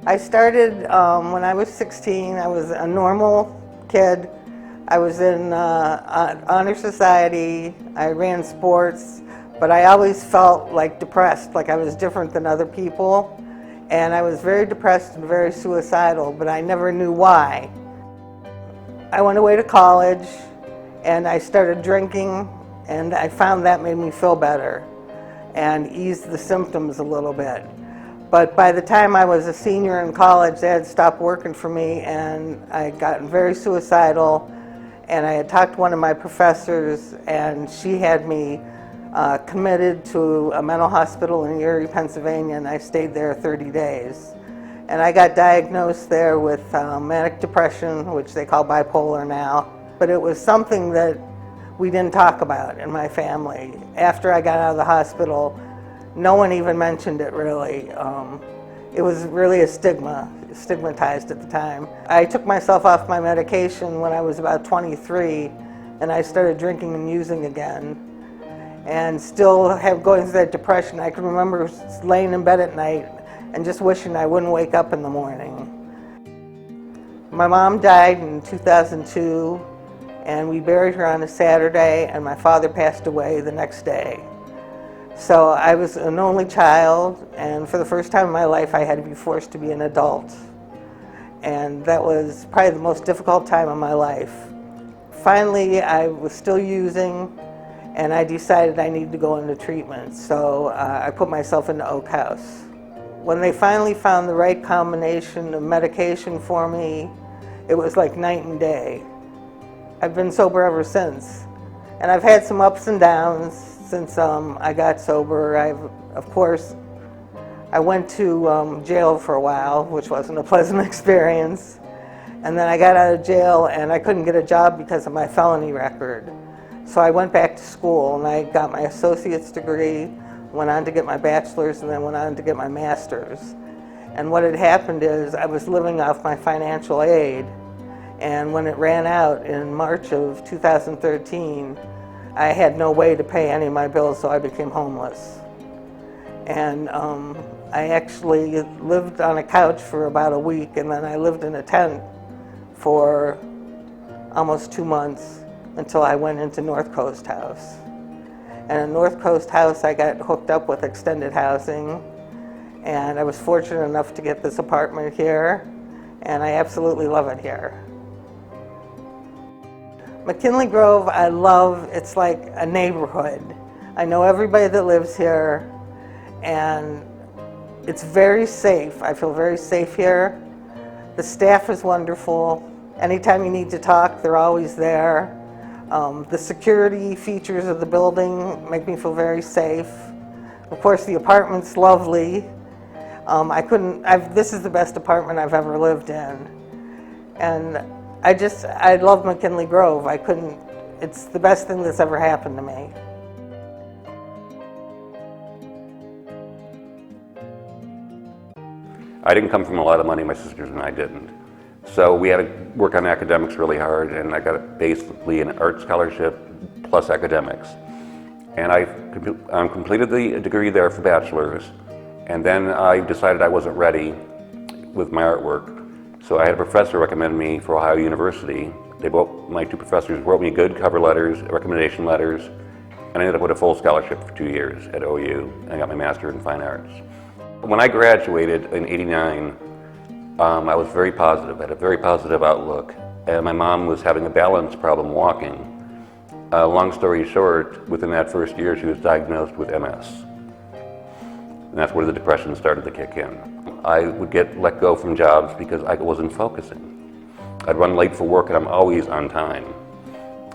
I started when I was 16. I was a normal kid. I was in honor society. I ran sports, but I always felt like depressed, like I was different than other people. And I was very depressed and very suicidal, but I never knew why. I went away to college and I started drinking, and I found that made me feel better and eased the symptoms a little bit. But by the time I was a senior in college, they had stopped working for me, and I had gotten very suicidal. And I had talked to one of my professors, and she had me committed to a mental hospital in Erie, Pennsylvania, and I stayed there 30 days. And I got diagnosed there with manic depression, which they call bipolar now. But it was something that we didn't talk about in my family. After I got out of the hospital, no one even mentioned it really. It was really a stigmatized at the time. I took myself off my medication when I was about 23, and I started drinking and using again. And still going through that depression. I can remember laying in bed at night and just wishing I wouldn't wake up in the morning. My mom died in 2002, and we buried her on a Saturday, and my father passed away the next day. So I was an only child, and for the first time in my life I had to be forced to be an adult. And that was probably the most difficult time of my life. Finally, I was still using, and I decided I needed to go into treatment. So I put myself into Oak House. When they finally found the right combination of medication for me, it was like night and day. I've been sober ever since. And I've had some ups and downs since I got sober. Of course, I went to jail for a while, which wasn't a pleasant experience. And then I got out of jail and I couldn't get a job because of my felony record. So I went back to school and I got my associate's degree, went on to get my bachelor's, and then went on to get my master's. And what had happened is I was living off my financial aid, and when it ran out in March of 2013, I had no way to pay any of my bills, so I became homeless. And I actually lived on a couch for about a week, and then I lived in a tent for almost 2 months until I went into North Coast House. And in North Coast House, I got hooked up with extended housing, and I was fortunate enough to get this apartment here, and I absolutely love it here. McKinley Grove, I love. It's like a neighborhood. I know everybody that lives here, and it's very safe. I feel very safe here. The staff is wonderful. Anytime you need to talk, they're always there. The security features of the building make me feel very safe. Of course, the apartment's lovely. This is the best apartment I've ever lived in. And I love McKinley Grove. It's the best thing that's ever happened to me. I didn't come from a lot of money, my sisters and I didn't. So we had to work on academics really hard, and I got basically an art scholarship plus academics. And I completed the degree there for bachelor's, and then I decided I wasn't ready with my artwork. So I had a professor recommend me for Ohio University. My two professors wrote me good cover letters, recommendation letters, and I ended up with a full scholarship for 2 years at OU, and I got my master in fine arts. When I graduated in '89, I was very positive, had a very positive outlook, and my mom was having a balance problem walking. Long story short, within that first year she was diagnosed with MS. And that's where the depression started to kick in. I would get let go from jobs because I wasn't focusing. I'd run late for work and I'm always on time.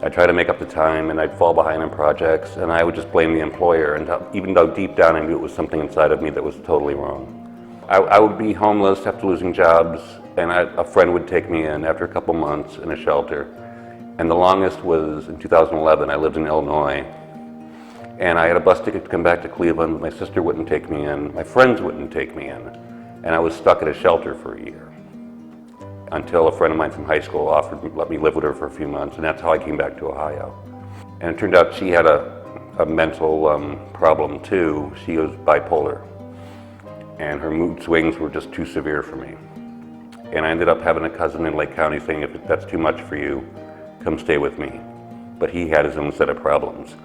I'd try to make up the time and I'd fall behind on projects, and I would just blame the employer, and even though deep down I knew it was something inside of me that was totally wrong. I would be homeless after losing jobs, and a friend would take me in after a couple months in a shelter. And the longest was in 2011. I lived in Illinois, and I had a bus ticket to come back to Cleveland, but my sister wouldn't take me in, my friends wouldn't take me in, and I was stuck at a shelter for a year until a friend of mine from high school offered to let me live with her for a few months, and that's how I came back to Ohio. And it turned out she had a mental problem too. She was bipolar. and her mood swings were just too severe for me. And I ended up having a cousin in Lake County saying, if that's too much for you, come stay with me. But he had his own set of problems.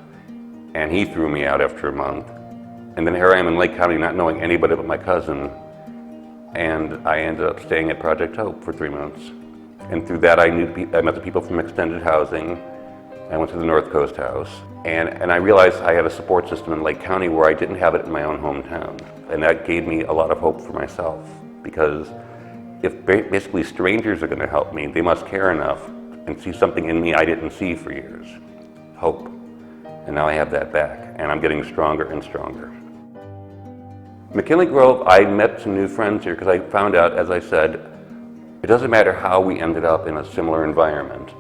And he threw me out after a month. And then here I am in Lake County not knowing anybody but my cousin. And I ended up staying at Project Hope for 3 months. And through that I met the people from Extended Housing. I went to the North Coast House. And I realized I had a support system in Lake County where I didn't have it in my own hometown. And that gave me a lot of hope for myself. Because if basically strangers are going to help me, they must care enough and see something in me I didn't see for years. Hope. And now I have that back, and I'm getting stronger and stronger. McKinley Grove, I met some new friends here because I found out, as I said, it doesn't matter how we ended up in a similar environment.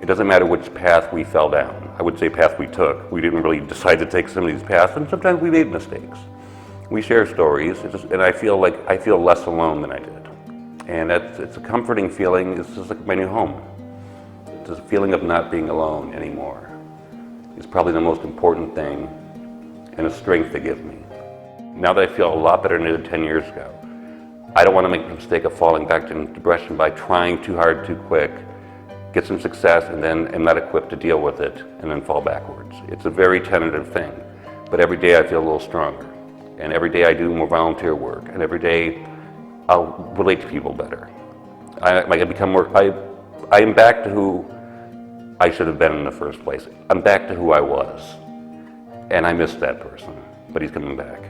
It doesn't matter which path we fell down. I would say path we took. We didn't really decide to take some of these paths, and sometimes we made mistakes. We share stories, and I feel less alone than I did. And it's a comforting feeling. It's just like my new home. It's a feeling of not being alone anymore. It's probably the most important thing and a strength they give me. Now that I feel a lot better than I did 10 years ago, I don't want to make the mistake of falling back into depression by trying too hard too quick, get some success, and then am not equipped to deal with it, and then fall backwards. It's a very tentative thing, but every day I feel a little stronger. And every day I do more volunteer work, and every day I'll relate to people better. I am back to who I should have been in the first place. I'm back to who I was. And I miss that person, but he's coming back.